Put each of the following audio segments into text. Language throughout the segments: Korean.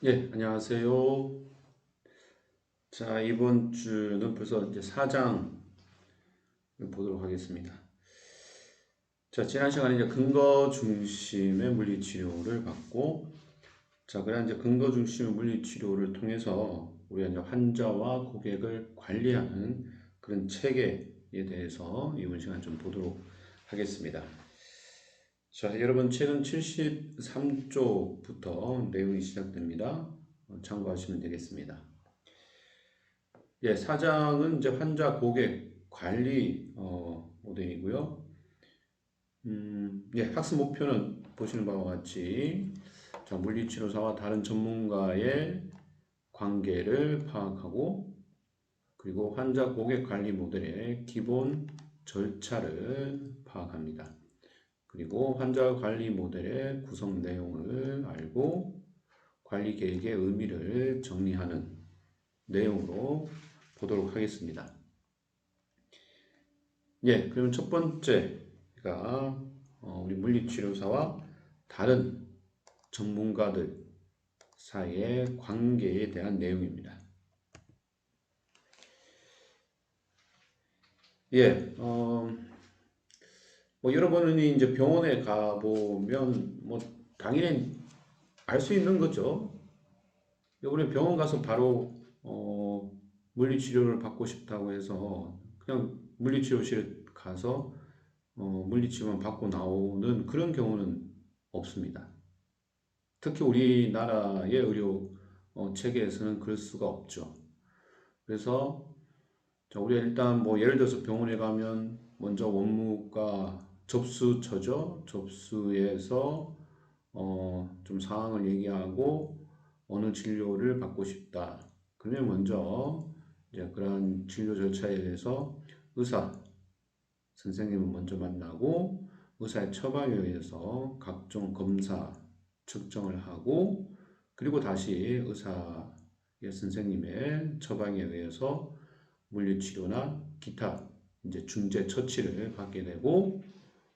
예, 안녕하세요. 자, 이번 주는 벌써 이제 4장을 보도록 하겠습니다. 자, 지난 시간에 이제 근거 중심의 물리치료를 받고, 자, 그래 이제 근거 중심의 물리치료를 통해서 우리가 이제 환자와 고객을 관리하는 그런 체계에 대해서 이번 시간 좀 보도록 하겠습니다. 자, 여러분 최근 73쪽부터 내용이 시작됩니다. 참고하시면 되겠습니다. 예, 사장은 이제 환자 고객 관리 모델이고요. 예, 학습 목표는 보시는 바와 같이 자, 물리치료사와 다른 전문가의 관계를 파악하고 그리고 환자 고객 관리 모델의 기본 절차를 파악합니다. 그리고 환자 관리 모델의 구성 내용을 알고 관리 계획의 의미를 정리하는 내용으로 보도록 하겠습니다. 예, 그러면 첫 번째가 우리 물리치료사와 다른 전문가들 사이의 관계에 대한 내용입니다. 예, 뭐 여러분이 이제 병원에 가보면 뭐 당연히 알 수 있는 거죠. 우리 병원 가서 바로 물리치료를 받고 싶다고 해서 그냥 물리치료실 가서 물리치료만 받고 나오는 그런 경우는 없습니다. 특히 우리나라의 의료 체계에서는 그럴 수가 없죠. 그래서 자, 우리가 일단 뭐 예를 들어서 병원에 가면 먼저 원무과 접수처죠. 접수에서 좀 상황을 얘기하고 어느 진료를 받고 싶다. 그러면 먼저 이제 그런 진료 절차에 대해서 의사 선생님을 먼저 만나고 의사의 처방에 의해서 각종 검사 측정을 하고 그리고 다시 의사의 선생님의 처방에 의해서 물리치료나 기타 이제 중재 처치를 받게 되고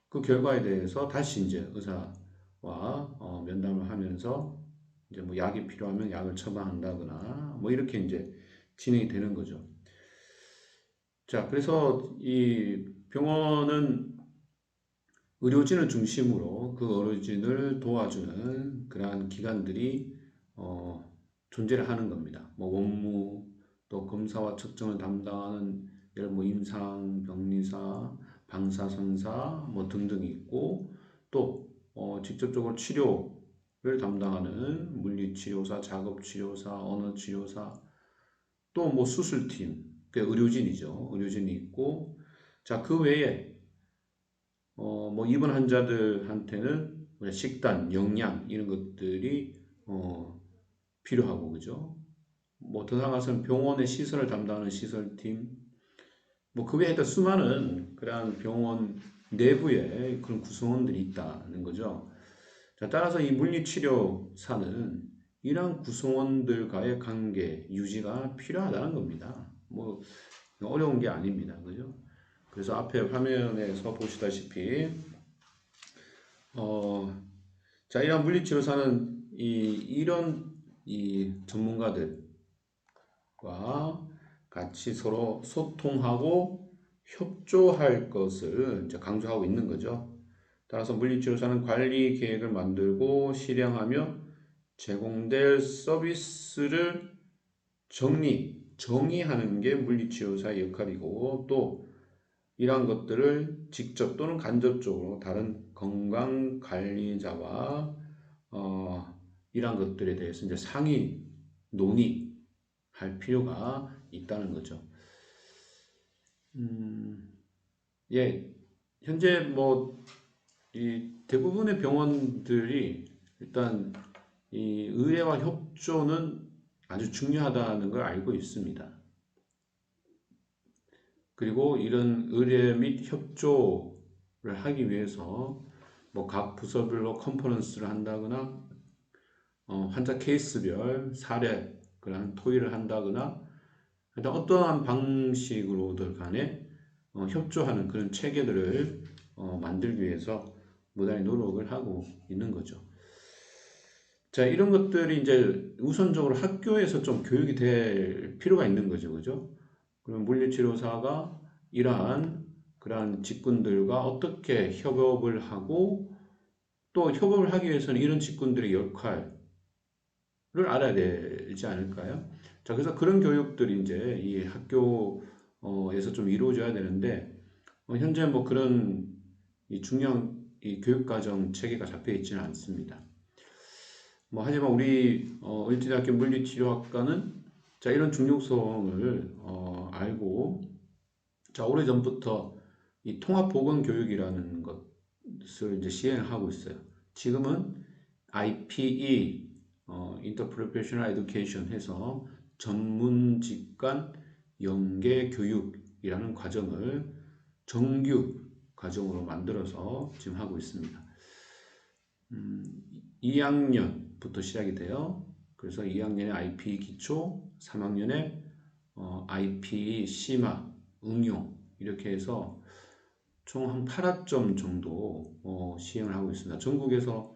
그 결과에 대해서 다시 이제 의사와 면담을 하면서 이제 뭐 약이 필요하면 약을 처방한다거나 뭐 이렇게 이제 진행이 되는 거죠. 자, 그래서 이 병원은 의료진을 중심으로 그 의료진을 도와주는 그러한 기관들이 존재를 하는 겁니다. 뭐 원무 또 검사와 측정을 담당하는 예를 뭐 임상, 병리사, 방사선사 뭐 등등이 있고 또 직접적으로 치료를 담당하는 물리치료사, 작업치료사, 언어치료사 또 뭐 수술팀, 그 의료진이죠. 의료진이 있고 자, 그 외에 뭐 입원 환자들한테는 식단, 영양 이런 것들이 필요하고 그죠? 뭐 더 나아가서는 병원의 시설을 담당하는 시설팀, 뭐 그 외에도 수많은 그러한 병원 내부에 그런 구성원들이 있다는 거죠. 자, 따라서 이 물리치료사는 이러한 구성원들과의 관계 유지가 필요하다는 겁니다. 뭐 어려운 게 아닙니다. 그죠? 그래서 앞에 화면에서 보시다시피 자, 이러한 물리치료사는 이런 전문가들과 같이 서로 소통하고 협조할 것을 이제 강조하고 있는 거죠. 따라서 물리치료사는 관리 계획을 만들고 실행하며 제공될 서비스를 정의하는 게 물리치료사의 역할이고 또 이러한 것들을 직접 또는 간접적으로 다른 건강관리자와 이러한 것들에 대해서 이제 상의 논의할 필요가 있다는 거죠. 예, 현재 뭐 이 대부분의 병원들이 일단 이 의뢰와 협조는 아주 중요하다는 걸 알고 있습니다. 그리고 이런 의뢰 및 협조를 하기 위해서 뭐 각 부서별로 컨퍼런스를 한다거나 환자 케이스별 사례 그런 토의를 한다거나 일단 어떠한 방식으로들 간에 협조하는 그런 체계들을 만들기 위해서 무단히 노력을 하고 있는 거죠. 자, 이런 것들이 이제 우선적으로 학교에서 좀 교육이 될 필요가 있는 거죠. 그죠? 그럼 물리치료사가 이러한 그러한 직군들과 어떻게 협업을 하고 또 협업을 하기 위해서는 이런 직군들의 역할을 알아야 되지 않을까요? 자, 그래서 그런 교육들이 이제 이 학교에서 좀 이루어져야 되는데 현재 뭐 그런 이 중요한 이 교육과정 체계가 잡혀 있지는 않습니다. 뭐 하지만 우리 을지대학교 물리치료학과는 자 이런 중요성을 알고 자 오래전부터 이 통합보건교육이라는 것을 이제 시행하고 있어요. 지금은 IPE Interprofessional Education 해서 전문직간 연계교육이라는 과정을 정규 과정으로 만들어서 지금 하고 있습니다. 2학년부터 시작이 돼요. 그래서 2학년에 IP 기초, 3학년에 IP 심화, 응용 이렇게 해서 총 한 8학점 정도 시행을 하고 있습니다. 전국에서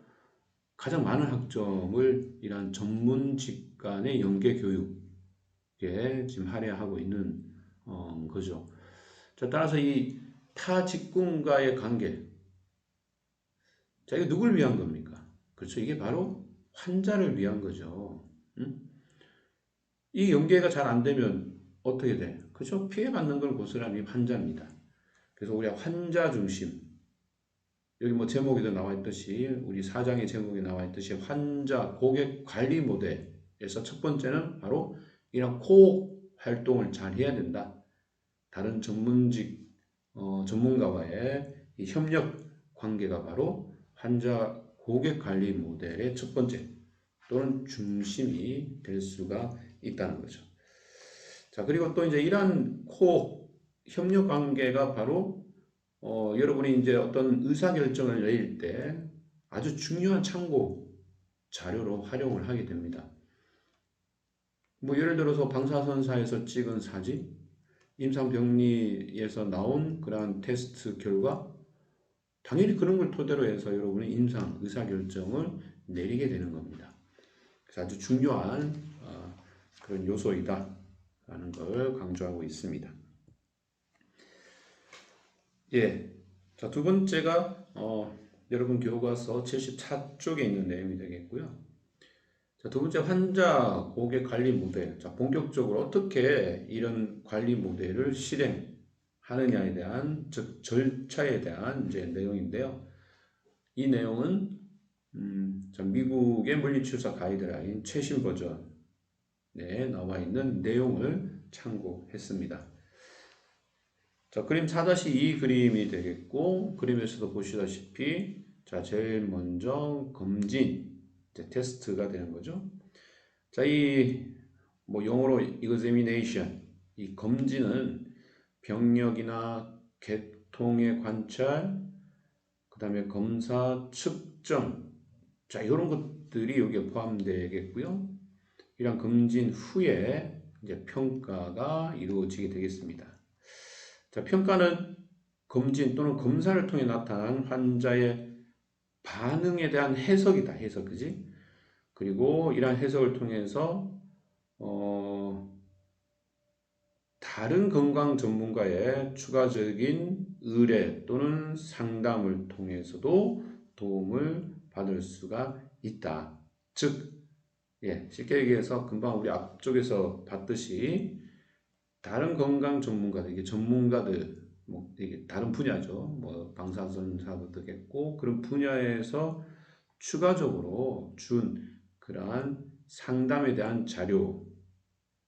가장 많은 학점을 이런 전문직 간의 연계 교육에 지금 할애하고 있는 거죠. 자, 따라서 이 타 직군과의 관계, 자, 이거 누굴 위한 겁니까? 그렇죠. 이게 바로 환자를 위한 거죠. 응? 이 연계가 잘 안 되면 어떻게 돼? 그죠? 피해받는 건 고스란히 환자입니다. 그래서 우리가 환자 중심, 여기 뭐 제목에도 나와 있듯이, 우리 사장의 제목에 나와 있듯이 환자 고객 관리 모델에서 첫 번째는 바로 이런 코어 활동을 잘 해야 된다. 다른 전문가와의 이 협력 관계가 바로 환자 고객 관리 모델의 첫 번째 또는 중심이 될 수가 있다는 거죠. 자, 그리고 또 이제 이러한 코어 협력 관계가 바로 여러분이 이제 어떤 의사 결정을 내릴 때 아주 중요한 참고 자료로 활용을 하게 됩니다. 뭐 예를 들어서 방사선사에서 찍은 사진, 임상병리에서 나온 그러한 테스트 결과, 당연히 그런 걸 토대로 해서 여러분이 임상 의사결정을 내리게 되는 겁니다. 그래서 아주 중요한 그런 요소이다라는 걸 강조하고 있습니다. 예, 자, 두 번째가 여러분 교과서 74쪽에 있는 내용이 되겠고요. 자, 두 번째 환자 고객 관리 모델. 자, 본격적으로 어떻게 이런 관리 모델을 실행하느냐에 대한, 즉 절차에 대한 이제 내용인데요. 이 내용은 자, 미국의 물리치료사 가이드라인 최신 버전에 나와 있는 내용을 참고했습니다. 자, 그림 4-2 그림이 되겠고, 그림에서도 보시다시피 자, 제일 먼저 검진 테스트가 되는 거죠. 자, 이 뭐 영어로 examination, 이 검진은 병력이나 계통의 관찰, 그 다음에 검사, 측정, 자, 이런 것들이 여기에 포함되겠고요. 이런 검진 후에 이제 평가가 이루어지게 되겠습니다. 자, 평가는 검진 또는 검사를 통해 나타난 환자의 반응에 대한 해석이다. 해석, 그지? 그리고 이러한 해석을 통해서 다른 건강 전문가의 추가적인 의뢰 또는 상담을 통해서도 도움을 받을 수가 있다. 즉, 쉽게 얘기해서 금방 우리 앞쪽에서 봤듯이 다른 건강 전문가들, 이게 전문가들, 뭐 이게 다른 분야죠. 뭐 방사선사도 되겠고 그런 분야에서 추가적으로 준 그러한 상담에 대한 자료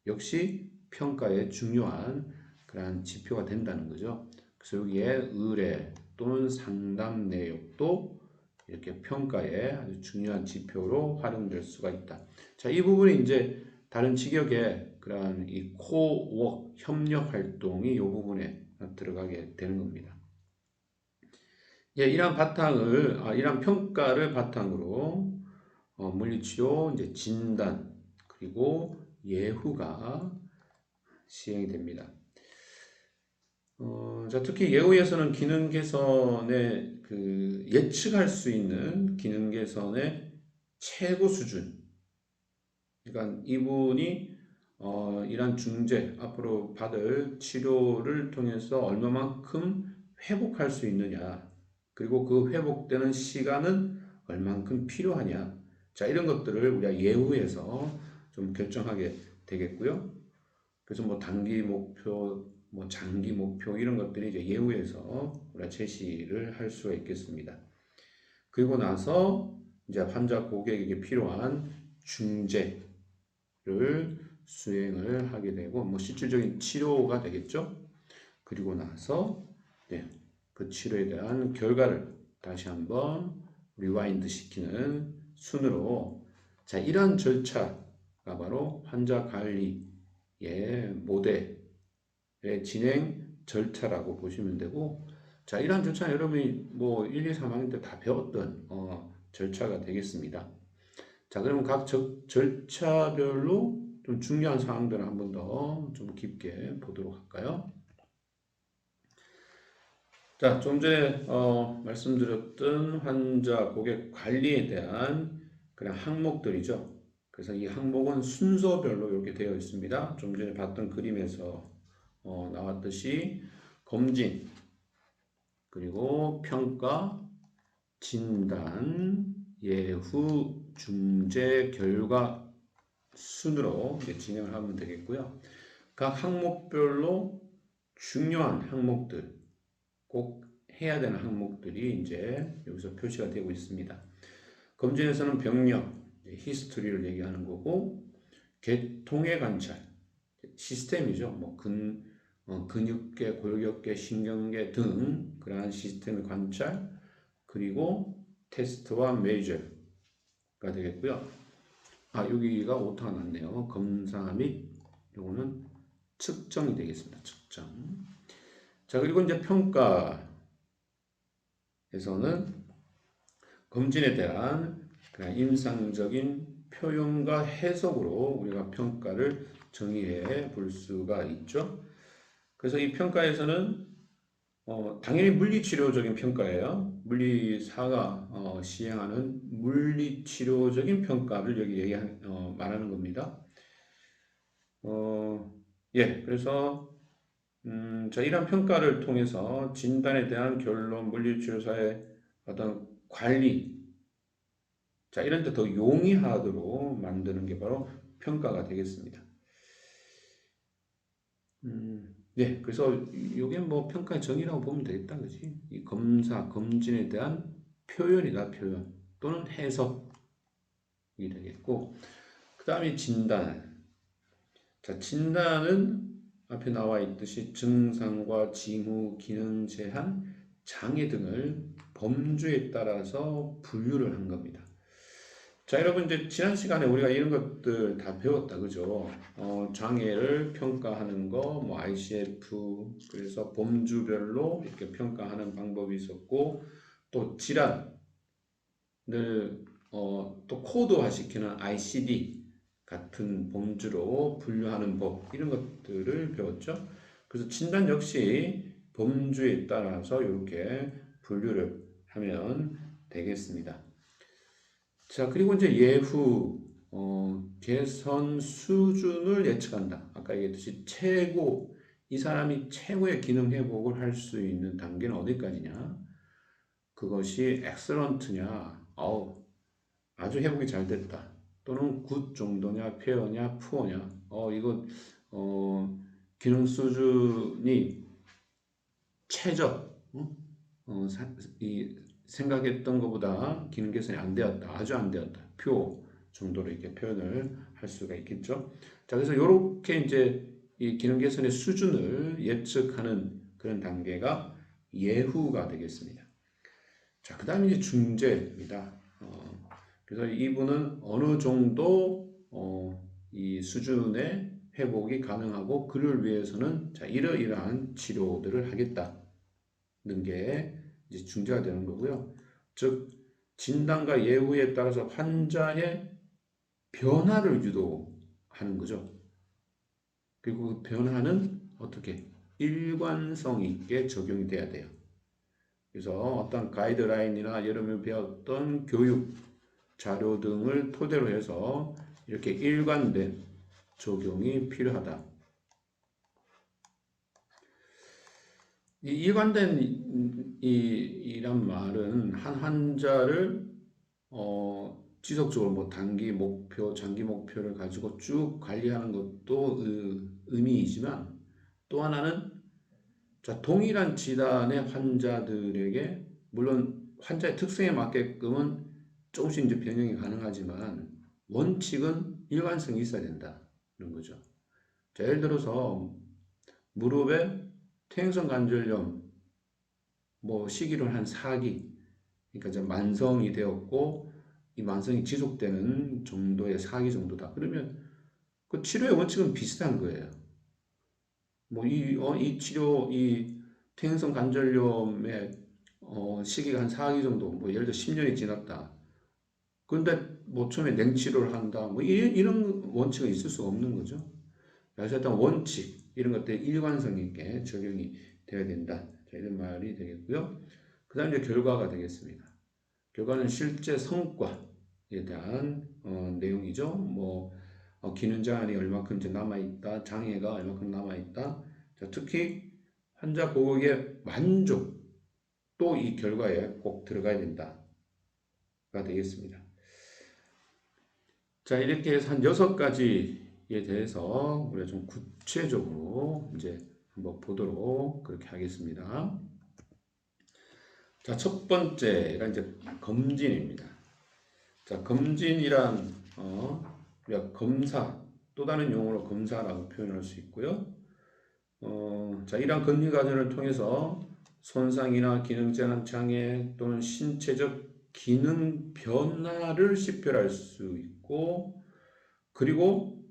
역시 평가에 중요한 그러한 지표가 된다는 거죠. 그래서 여기에 의뢰 또는 상담 내역도 이렇게 평가에 아주 중요한 지표로 활용될 수가 있다. 자, 이 부분이 이제 다른 직역의 그러한 이 코워크 협력 활동이 이 부분에 들어가게 되는 겁니다. 예, 이러한 평가를 바탕으로 물리치료 이제 진단 그리고 예후가 시행이 됩니다. 자, 특히 예후에서는 기능 개선의 예측할 수 있는 기능 개선의 최고 수준. 그러니까 이분이 이런 중재 앞으로 받을 치료를 통해서 얼마만큼 회복할 수 있느냐, 그리고 그 회복되는 시간은 얼만큼 필요하냐. 자, 이런 것들을 우리가 예후에서 좀 결정하게 되겠고요. 그래서 뭐 단기 목표, 뭐 장기 목표 이런 것들이 이제 예후에서 우리가 제시를 할 수가 있겠습니다. 그리고 나서 이제 환자 고객에게 필요한 중재를 수행을 하게 되고, 뭐 실질적인 치료가 되겠죠. 그리고 나서 그 치료에 대한 결과를 다시 한번 리와인드 시키는 순으로, 자, 이런 절차가 바로 환자 관리의 모델의 진행 절차라고 보시면 되고, 자, 이러한 절차는 여러분이 뭐 1, 2, 3학년 때 다 배웠던 절차가 되겠습니다. 자, 그러면 각 절차별로 좀 중요한 사항들을 한 번 더 좀 깊게 보도록 할까요? 자, 좀 전에 말씀드렸던 환자 고객 관리에 대한 그런 항목들이죠. 그래서 이 항목은 순서별로 이렇게 되어 있습니다. 좀 전에 봤던 그림에서 나왔듯이 검진, 그리고 평가, 진단, 예후, 중재, 결과 순으로 이제 진행을 하면 되겠고요. 각 항목별로 중요한 항목들, 꼭 해야 되는 항목들이 이제 여기서 표시가 되고 있습니다. 검진에서는 병력, 히스토리를 얘기하는 거고, 계통의 관찰, 시스템이죠. 뭐 근육계, 골격계, 신경계 등 그러한 시스템의 관찰, 그리고 테스트와 메저가 되겠고요. 여기가 오타가 났네요. 검사 및 요거는 측정이 되겠습니다. 측정. 자, 그리고 이제 평가에서는 검진에 대한 그냥 임상적인 표현과 해석으로 우리가 평가를 정의해 볼 수가 있죠. 그래서 이 평가에서는 당연히 물리치료적인 평가예요. 물리사가 시행하는 물리치료적인 평가를 여기 말하는 겁니다. 그래서 자, 이런 평가를 통해서 진단에 대한 결론, 물리치료사의 어떤 관리, 자, 이런 데 더 용이하도록 만드는 게 바로 평가가 되겠습니다. 그래서 이게 뭐 평가의 정의라고 보면 되겠다, 그지? 이 검진에 대한 표현이다, 표현 또는 해석이 되겠고, 그 다음에 진단. 자, 진단은 앞에 나와 있듯이 증상과 징후, 기능 제한, 장애 등을 범주에 따라서 분류를 한 겁니다. 자, 여러분 이제 지난 시간에 우리가 이런 것들 다 배웠다, 그죠? 장애를 평가하는 거, 뭐 ICF, 그래서 범주별로 이렇게 평가하는 방법이 있었고, 또 질환을 또 코드화시키는 ICD 같은 범주로 분류하는 법, 이런 것들을 배웠죠. 그래서 진단 역시 범주에 따라서 이렇게 분류를 하면 되겠습니다. 자, 그리고 이제 예후, 개선 수준을 예측한다. 아까 얘기했듯이 이 사람이 최고의 기능 회복을 할 수 있는 단계는 어디까지냐? 그것이 엑셀런트냐? 아주 회복이 잘 됐다. 또는 굿 정도냐, 페어냐, 푸어냐? 이거, 기능 수준이 최저, 생각했던 것보다 기능 개선이 안 되었다. 아주 안 되었다. 표 정도로 이렇게 표현을 할 수가 있겠죠. 자, 그래서 이렇게 이제 이 기능 개선의 수준을 예측하는 그런 단계가 예후가 되겠습니다. 자, 그 다음에 이제 중재입니다. 그래서 이분은 어느 정도 이 수준의 회복이 가능하고, 그를 위해서는 자, 이러이러한 치료들을 하겠다는 게 이제 중재가 되는 거고요. 즉, 진단과 예후에 따라서 환자의 변화를 유도하는 거죠. 그리고 그 변화는 어떻게 일관성 있게 적용이 돼야 돼요. 그래서 어떤 가이드라인이나 여러분이 배웠던 교육, 자료 등을 토대로 해서 이렇게 일관된 적용이 필요하다. 이 일관된 이란 말은 한 환자를 지속적으로 뭐 단기 목표, 장기 목표를 가지고 쭉 관리하는 것도 의미이지만 또 하나는 자, 동일한 질환의 환자들에게 물론 환자의 특성에 맞게끔은 조금씩 이제 변형이 가능하지만 원칙은 일관성이 있어야 된다. 이런 거죠. 자, 예를 들어서 무릎에 퇴행성 관절염 뭐 시기를 한 4기 그러니까 이제 만성이 되었고 이 만성이 지속되는 정도의 4기 정도다. 그러면 그 치료의 원칙은 비슷한 거예요. 뭐 이 치료 이 퇴행성 관절염의 시기가 한 4기 정도 뭐 예를 들어 10년이 지났다. 그런데 뭐 처음에 냉치료를 한다. 뭐 이런 원칙은 있을 수가 없는 거죠. 그래서 일단 원칙 이런 것들이 일관성 있게 적용이 되어야 된다. 자, 이런 말이 되겠고요. 그 다음에 이제 결과가 되겠습니다. 결과는 실제 성과에 대한 내용이죠. 뭐 기능 제한이 얼마큼 이제 남아있다, 장애가 얼마큼 남아있다. 자, 특히 환자 고객의 만족 또 이 결과에 꼭 들어가야 된다가 되겠습니다. 자, 이렇게 해서 한 6가지에 대해서 우리가 좀 구체적으로 이제 한번 보도록 그렇게 하겠습니다. 자, 첫 번째가 이제 검진입니다. 자, 검진이란 우리가 검사, 또 다른 용어로 검사라고 표현할 수 있고요. 자, 이러한 검진 과정을 통해서 손상이나 기능 제한 장애 또는 신체적 기능 변화를 식별할 수 있고, 그리고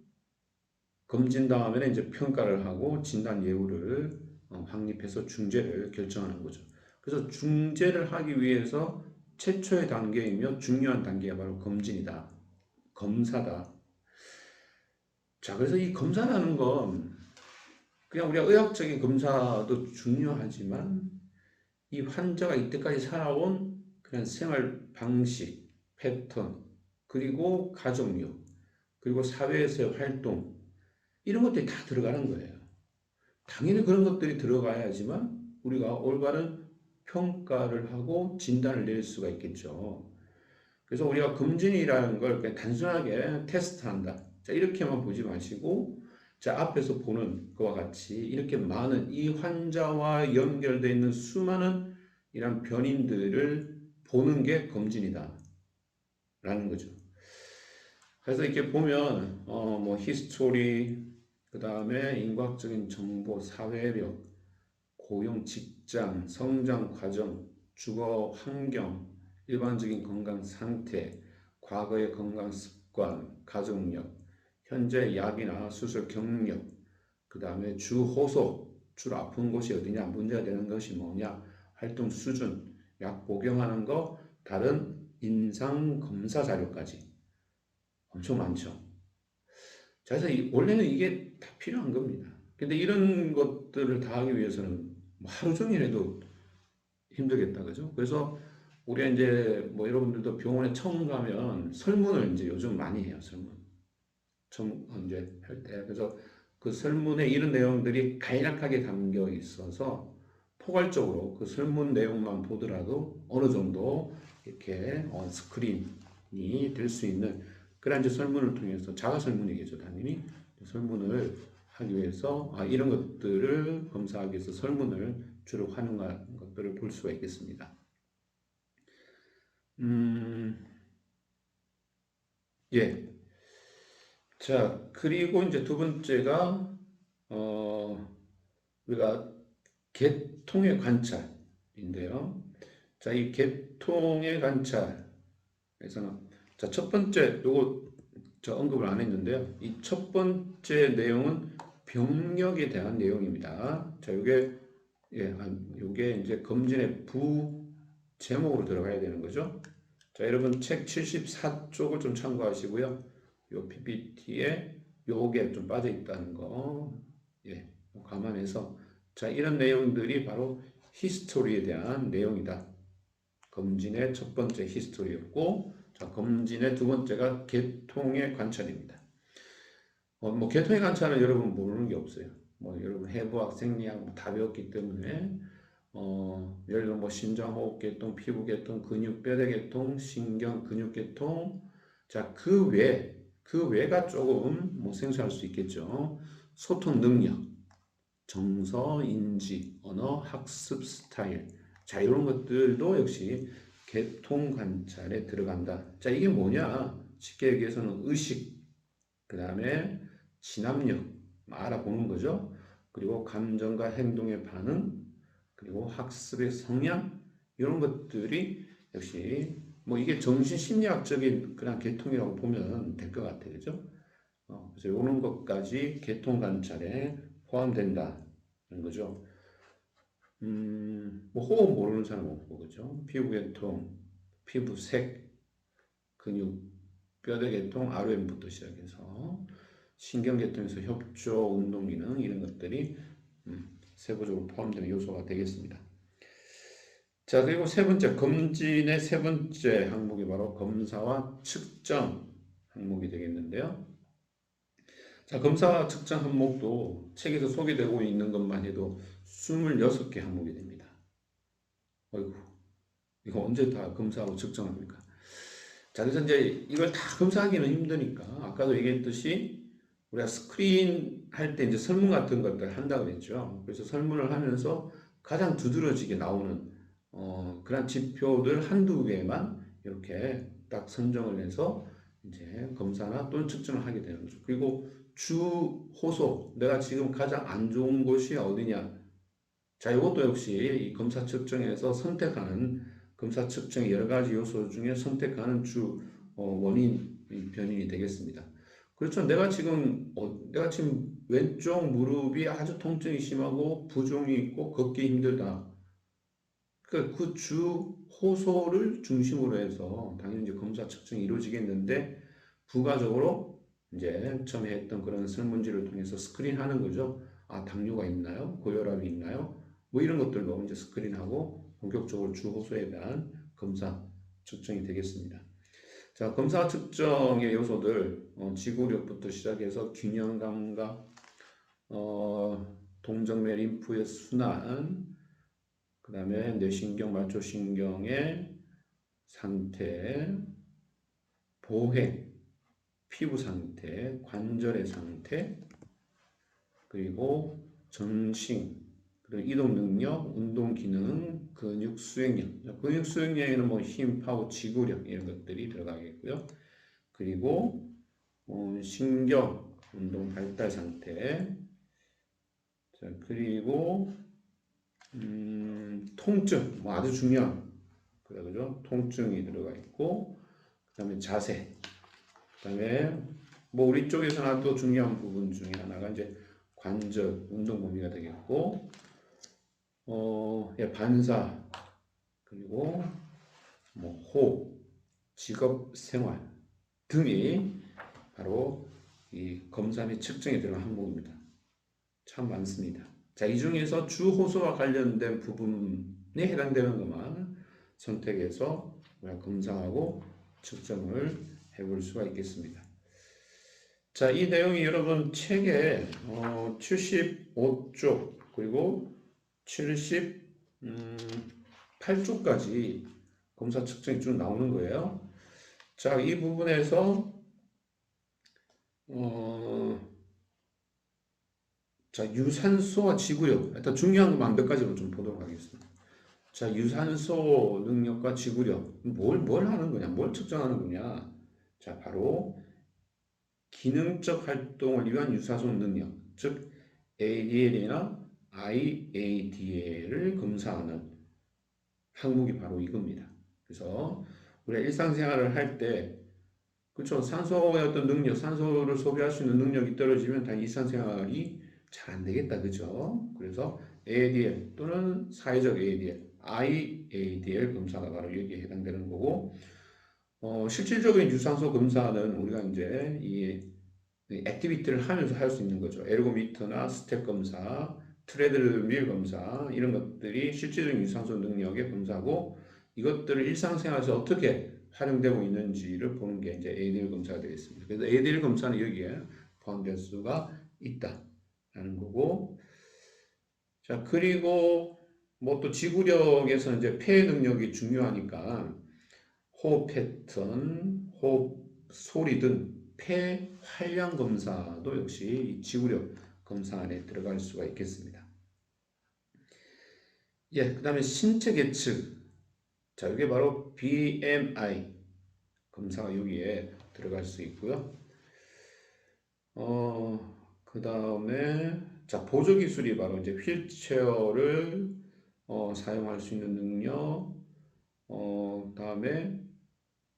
검진 다음에는 이제 평가를 하고 진단 예후를 확립해서 중재를 결정하는 거죠. 그래서 중재를 하기 위해서 최초의 단계이며 중요한 단계가 바로 검진이다. 검사다. 자, 그래서 이 검사라는 건 그냥 우리가 의학적인 검사도 중요하지만 이 환자가 이때까지 살아온 그냥 생활 방식, 패턴, 그리고 가족력, 그리고 사회에서의 활동 이런 것들이 다 들어가는 거예요. 당연히 그런 것들이 들어가야지만 우리가 올바른 평가를 하고 진단을 내릴 수가 있겠죠. 그래서 우리가 검진이라는 걸 그냥 단순하게 테스트한다. 자, 이렇게만 보지 마시고, 자, 앞에서 보는 것과 같이 이렇게 많은 이 환자와 연결되어 있는 수많은 이런 변인들을 보는 게 검진이다. 라는 거죠. 그래서 이렇게 보면, 뭐, 히스토리, 그 다음에 인과학적인 정보, 사회력, 고용, 직장, 성장 과정, 주거 환경, 일반적인 건강 상태, 과거의 건강 습관, 가족력, 현재 약이나 수술 경력, 그 다음에 주 호소, 주로 아픈 곳이 어디냐, 문제가 되는 것이 뭐냐, 활동 수준, 약 복용하는 거, 다른 임상 검사 자료까지 엄청 많죠. 자, 그래서 원래는 이게 다 필요한 겁니다. 근데 이런 것들을 다 하기 위해서는 하루 종일 해도 힘들겠다, 그죠? 그래서 우리가 이제 뭐 여러분들도 병원에 처음 가면 설문을 이제 요즘 많이 해요, 설문. 처음 이제 할 때. 그래서 그 설문에 이런 내용들이 간략하게 담겨 있어서 포괄적으로 그 설문 내용만 보더라도 어느 정도 이렇게 스크린이 될 수 있는 그런 이제 설문을 통해서 자가 설문이겠죠, 당연히. 설문을 하기 위해서 이런 것들을 검사하기 위해서 설문을 주로 활용한 것들을 볼 수가 있겠습니다. 예. 자, 그리고 이제 두 번째가, 우리가 계통의 관찰인데요. 자, 이 계통의 관찰에서는, 자, 첫 번째, 요거 저 언급을 안 했는데요. 이 첫 번째 내용은 병력에 대한 내용입니다. 자, 요게 이제 검진의 부 제목으로 들어가야 되는 거죠. 자, 여러분 책 74쪽을 좀 참고하시고요. 요 PPT에 요게 좀 빠져 있다는 거, 감안해서 자, 이런 내용들이 바로 히스토리에 대한 내용이다. 검진의 첫 번째 히스토리였고, 자, 검진의 두 번째가 계통의 관찰입니다. 뭐 계통의 관찰은 여러분 모르는 게 없어요. 뭐 여러분 해부학, 생리학 다 배웠기 때문에 예를 들어 뭐 심장, 호흡 계통, 피부 계통, 근육, 뼈대 계통, 신경, 근육 계통. 자, 그 외가 조금 뭐 생소할 수 있겠죠. 소통 능력, 정서, 인지, 언어, 학습 스타일. 자, 이런 것들도 역시 계통 관찰에 들어간다. 자, 이게 뭐냐? 쉽게 얘기해서는 의식, 그 다음에 진압력, 알아보는 거죠. 그리고 감정과 행동의 반응, 그리고 학습의 성향, 이런 것들이 역시 뭐 이게 정신심리학적인 그런 계통이라고 보면 될 것 같아요. 그죠? 그래서 이런 것까지 계통 관찰에 포함된다는 거죠. 뭐 호흡 모르는 사람 없고, 그죠? 피부 계통, 피부 색, 근육, 뼈대 계통, ROM부터 시작해서 신경 계통에서 협조, 운동 기능 이런 것들이 세부적으로 포함되는 요소가 되겠습니다. 자, 그리고 세 번째, 검진의 세 번째 항목이 바로 검사와 측정 항목이 되겠는데요. 자, 검사와 측정 항목도 책에서 소개되고 있는 것만 해도 26개 항목이 됩니다. 어이구, 이거 언제 다 검사하고 측정합니까? 자, 그래서 이제 이걸 다 검사하기는 힘드니까 아까도 얘기했듯이 우리가 스크린 할 때 이제 설문 같은 것들 한다고 했죠. 그래서 설문을 하면서 가장 두드러지게 나오는 그런 지표들 한두 개만 이렇게 딱 선정을 해서 이제 검사나 또는 측정을 하게 되는 거죠. 그리고 주 호소, 내가 지금 가장 안 좋은 곳이 어디냐. 자, 이것도 역시 이 검사 측정에서 선택하는 검사 측정의 여러 가지 요소 중에 선택하는 주 원인 변인이 되겠습니다. 그렇죠. 내가 지금 왼쪽 무릎이 아주 통증이 심하고 부종이 있고 걷기 힘들다. 그러니까 그 주 호소를 중심으로 해서 당연히 이제 검사 측정이 이루어지겠는데 부가적으로 이제 처음에 했던 그런 설문지를 통해서 스크린하는 거죠. 아, 당뇨가 있나요? 고혈압이 있나요? 뭐 이런 것들도 이제 스크린하고 본격적으로 주 호소에 대한 검사 측정이 되겠습니다. 자, 검사 측정의 요소들 지구력부터 시작해서 균형 감각, 동정맥 림프의 순환, 그 다음에 뇌신경, 말초신경의 상태, 보행, 피부 상태, 관절의 상태, 그리고 전신, 그리고 이동 능력, 운동 기능, 근육 수행력. 근육 수행력에는 뭐 힘, 파워, 지구력 이런 것들이 들어가겠고요. 그리고 신경, 운동 발달 상태. 자, 그리고 통증, 뭐 아주 중요한 그죠? 통증이 들어가 있고, 그다음에 자세, 그다음에 뭐 우리 쪽에서는 또 중요한 부분 중에 하나가 이제 관절, 운동 범위가 되겠고, 예, 반사, 그리고 뭐 호흡, 직업 생활 등이 바로 이 검사 및 측정에 들어간 항목입니다. 참 많습니다. 자, 이 중에서 주 호소와 관련된 부분에 해당되는 것만 선택해서 우리가 검사하고 측정을 해볼 수가 있겠습니다. 자, 이 내용이 여러분 책에 75쪽 그리고 78쪽까지 검사 측정이 쭉 나오는 거예요. 자, 이 부분에서 자, 유산소와 지구력, 일단 중요한 것만 몇 가지로 좀 보도록 하겠습니다. 자, 유산소 능력과 지구력, 뭘 하는 거냐, 뭘 측정하는 거냐. 자, 바로 기능적 활동을 위한 유산소 능력, 즉 ADL이나 IADL을 검사하는 항목이 바로 이겁니다. 그래서 우리가 일상생활을 할 때, 그렇죠, 산소의 어떤 능력, 산소를 소비할 수 있는 능력이 떨어지면 당연히 일상생활이 잘 안 되겠다, 그죠? 그래서 ADL 또는 사회적 ADL, IADL 검사가 바로 여기에 해당되는 거고, 실질적인 유산소 검사는 우리가 이제 이 액티비티를 하면서 할 수 있는 거죠. 에르고미터나 스텝 검사, 트레드밀 검사 이런 것들이 실질적인 유산소 능력의 검사고, 이것들을 일상생활에서 어떻게 활용되고 있는지를 보는 게 이제 ADL 검사가 되겠습니다. 그래서 ADL 검사는 여기에 포함될 수가 있다라는 거고, 자 그리고 뭐 또 지구력에서는 이제 폐 능력이 중요하니까 호흡 패턴, 호흡 소리 등 폐 활량 검사도 역시 이 지구력 검사 안에 들어갈 수가 있겠습니다. 예, 그 다음에 신체 계측. 자, 이게 바로 BMI 검사가 여기에 들어갈 수 있고요. 그 다음에 자 보조 기술이 바로 이제 휠체어를 사용할 수 있는 능력. 다음에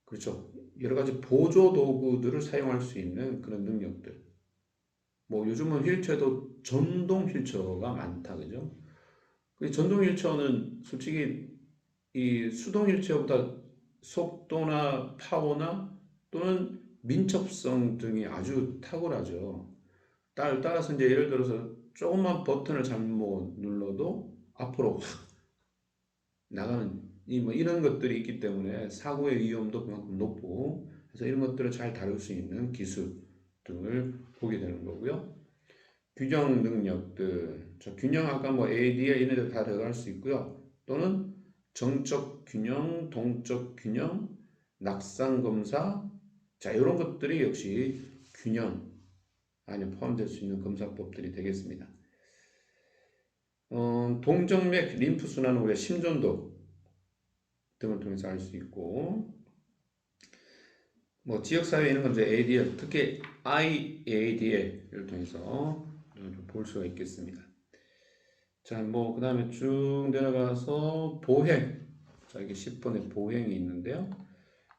그렇죠. 여러 가지 보조 도구들을 사용할 수 있는 그런 능력들. 뭐 요즘은 휠체어도 전동 휠체어가 많다, 그죠? 그 전동 휠체어는 솔직히 이 수동 휠체어보다 속도나 파워나 또는 민첩성 등이 아주 탁월하죠. 따라서 이제 예를 들어서 조금만 버튼을 잘못 눌러도 앞으로 확 나가는 뭐 이런 것들이 있기 때문에 사고의 위험도 그만큼 높고, 그래서 이런 것들을 잘 다룰 수 있는 기술 등을 보게 되는 거고요. 균형 능력들, 저 균형 아까 뭐 AD에 이런 데 다 들어갈 수 있고요. 또는 정적 균형, 동적 균형, 낙상 검사, 자 이런 것들이 역시 균형 안에 포함될 수 있는 검사법들이 되겠습니다. 동정맥, 림프 순환은 우리가 심전도 등을 통해서 알 수 있고, 뭐 지역사회 이런 건 이제 ADL, 특히 IADL을 통해서 볼 수가 있겠습니다. 자, 뭐 그 다음에 쭉 내려가서 보행. 자, 이게 10번의 보행이 있는데요.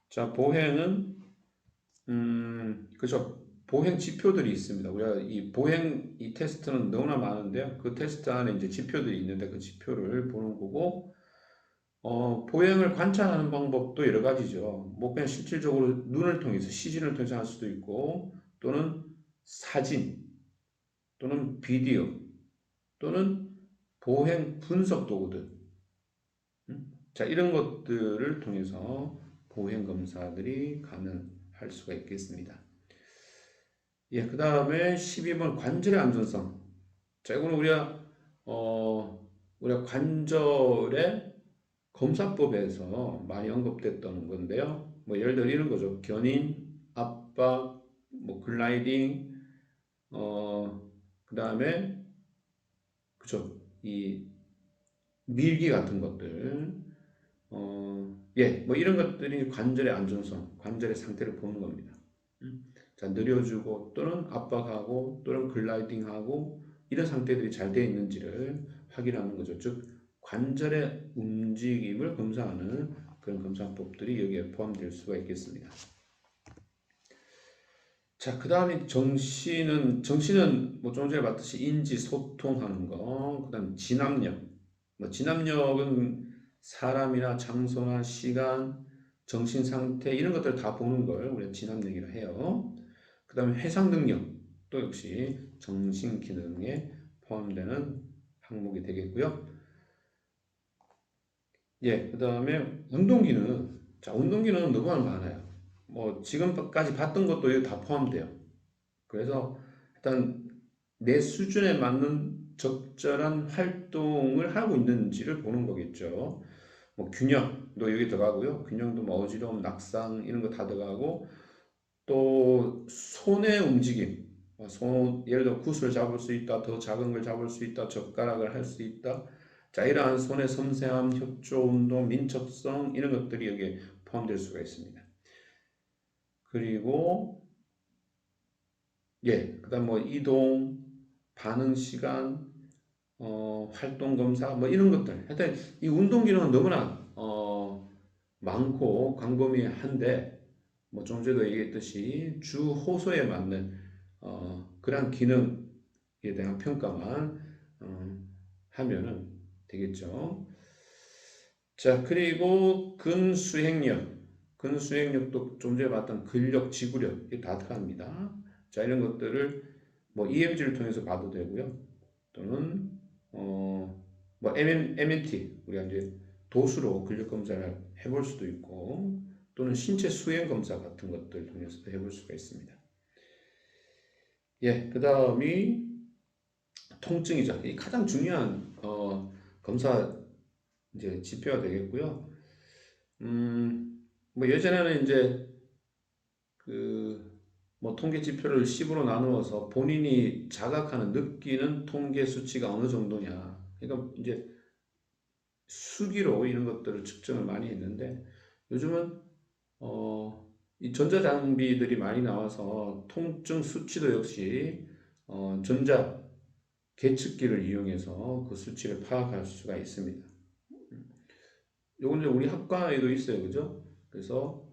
자, 보행은 그죠. 보행 지표들이 있습니다. 우리가 이 보행 이 테스트는 너무나 많은데요. 그 테스트 안에 이제 지표들이 있는데 그 지표를 보는 거고, 보행을 관찰하는 방법도 여러 가지죠. 뭐 그냥 실질적으로 눈을 통해서 시진을 통해서 할 수도 있고, 또는 사진, 또는 비디오, 또는 보행 분석 도구들. 자, 이런 것들을 통해서 보행 검사들이 가능할 수가 있겠습니다. 예, 그 다음에 12번 관절의 안전성. 자, 이거는 우리가 관절의 검사법에서 많이 언급됐던 건데요. 뭐 예를 들어 이런 거죠. 견인, 압박, 뭐 글라이딩, 그 다음에 그죠. 이 밀기 같은 것들, 예, 뭐 이런 것들이 관절의 안전성, 관절의 상태를 보는 겁니다. 자, 느려주고 또는 압박하고 또는 글라이딩하고 이런 상태들이 잘 되어 있는지를 확인하는 거죠. 즉 관절의 움직임을 검사하는 그런 검사법들이 여기에 포함될 수가 있겠습니다. 자, 그 다음에 정신은 뭐 좀 전에 봤듯이 인지, 소통하는 거, 그 다음 진압력. 뭐 진압력은 사람이나 장소나 시간, 정신 상태 이런 것들을 다 보는 걸 우리가 진압력이라 해요. 그 다음에 해상 능력 또 역시 정신 기능에 포함되는 항목이 되겠고요. 예, 그 다음에 운동기능. 자, 운동기능은 너무나 많아요. 뭐 지금까지 봤던 것도 여기 다 포함돼요. 그래서 일단 내 수준에 맞는 적절한 활동을 하고 있는지를 보는 거겠죠. 뭐 균형도 여기 들어가고요. 균형도 뭐 어지러움, 낙상 이런 거 다 들어가고, 또 손의 움직임, 예를 들어 굿을 잡을 수 있다, 더 작은 걸 잡을 수 있다, 젓가락을 할 수 있다. 자, 이러한 손의 섬세함, 협조 운동, 민첩성 이런 것들이 여기에 포함될 수가 있습니다. 그리고 예, 그다음 뭐 이동, 반응 시간, 활동 검사 뭐 이런 것들. 하여튼 이 운동 기능은 너무나 많고 광범위한데, 뭐 좀 전에도 얘기했듯이 주 호소에 맞는 그러한 기능에 대한 평가만 하면은 되겠죠. 자, 그리고 근수행력도 좀 전에 봤던 근력, 지구력 이게 다 들어갑니다. 자, 이런 것들을 뭐 EMG를 통해서 봐도 되고요. 또는 뭐 MMT 우리가 이제 도수로 근력 검사를 해볼 수도 있고, 또는 신체 수행 검사 같은 것들 통해서도 해볼 수가 있습니다. 예, 그 다음이 통증이죠. 이 가장 중요한 검사 이제 지표가 되겠고요. 뭐 예전에는 이제 그 뭐 통계 지표를 10으로 나누어서 본인이 자각하는 느끼는 통계 수치가 어느 정도냐. 그러니까 이제 수기로 이런 것들을 측정을 많이 했는데 요즘은 이 전자장비들이 많이 나와서 통증 수치도 역시 전자 계측기를 이용해서 그 수치를 파악할 수가 있습니다. 요건 이제 우리 학과에도 있어요, 그죠? 그래서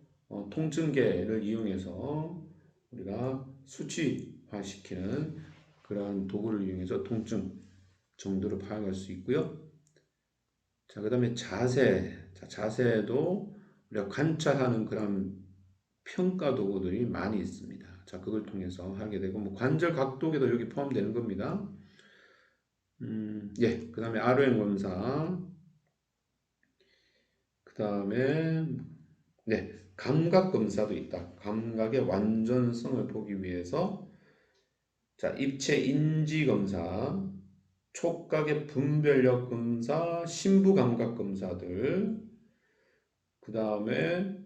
통증계를 이용해서 우리가 수치화시키는 그러한 도구를 이용해서 통증 정도를 파악할 수 있고요. 자, 그 다음에 자세. 자, 자세도 우리가 관찰하는 그런 평가 도구들이 많이 있습니다. 자, 그걸 통해서 하게 되고, 뭐 관절 각도계도 여기 포함되는 겁니다. 예, 그 다음에 ROM 검사. 그 다음에, 네, 감각 검사도 있다. 감각의 완전성을 보기 위해서, 자, 입체 인지 검사, 촉각의 분별력 검사, 신부 감각 검사들, 그 다음에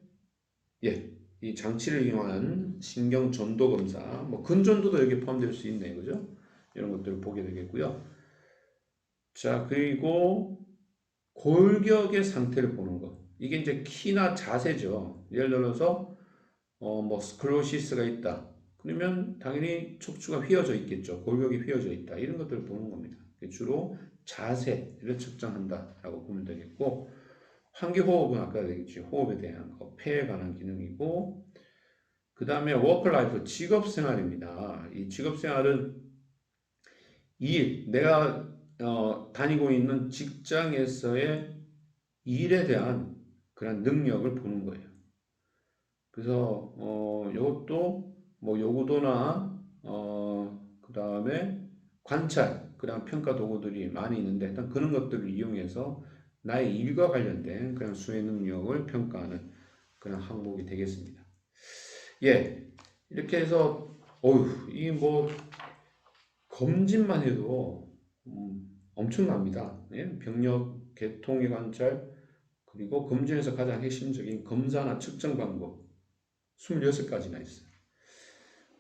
예, 이 장치를 이용한 신경 전도 검사, 뭐 근전도도 여기 포함될 수 있네, 그죠? 이런 것들을 보게 되겠고요. 자, 그리고 골격의 상태를 보는 거. 이게 이제 키나 자세죠. 예를 들어서 뭐 스클로시스가 있다. 그러면 당연히 척추가 휘어져 있겠죠. 골격이 휘어져 있다. 이런 것들을 보는 겁니다. 주로 자세를 측정한다라고 보면 되겠고, 환기호흡은 아까 얘기했죠. 호흡에 대한 거, 폐에 관한 기능이고, 그 다음에 워크라이프, 직업생활입니다. 이 직업생활은 내가 다니고 있는 직장에서의 일에 대한 그런 능력을 보는 거예요. 그래서 이것도 뭐 요구도나 그 다음에 관찰, 그런 평가 도구들이 많이 있는데 일단 그런 것들을 이용해서 나의 일과 관련된 그런 수행 능력을 평가하는 그런 항목이 되겠습니다. 예, 이렇게 해서 이 뭐 검진만 해도 엄청납니다. 예? 병력, 계통의 관찰, 그리고 검진에서 가장 핵심적인 검사나 측정 방법 26가지나 있어요.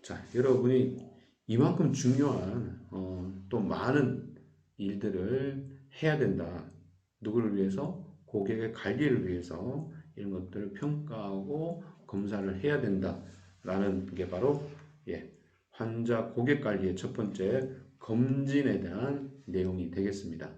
자, 여러분이 이만큼 중요한 또 많은 일들을 해야 된다. 누구를 위해서? 고객의 관리를 위해서 이런 것들을 평가하고 검사를 해야 된다라는 게 바로 환자 고객 관리의 첫 번째 검진에 대한 내용이 되겠습니다.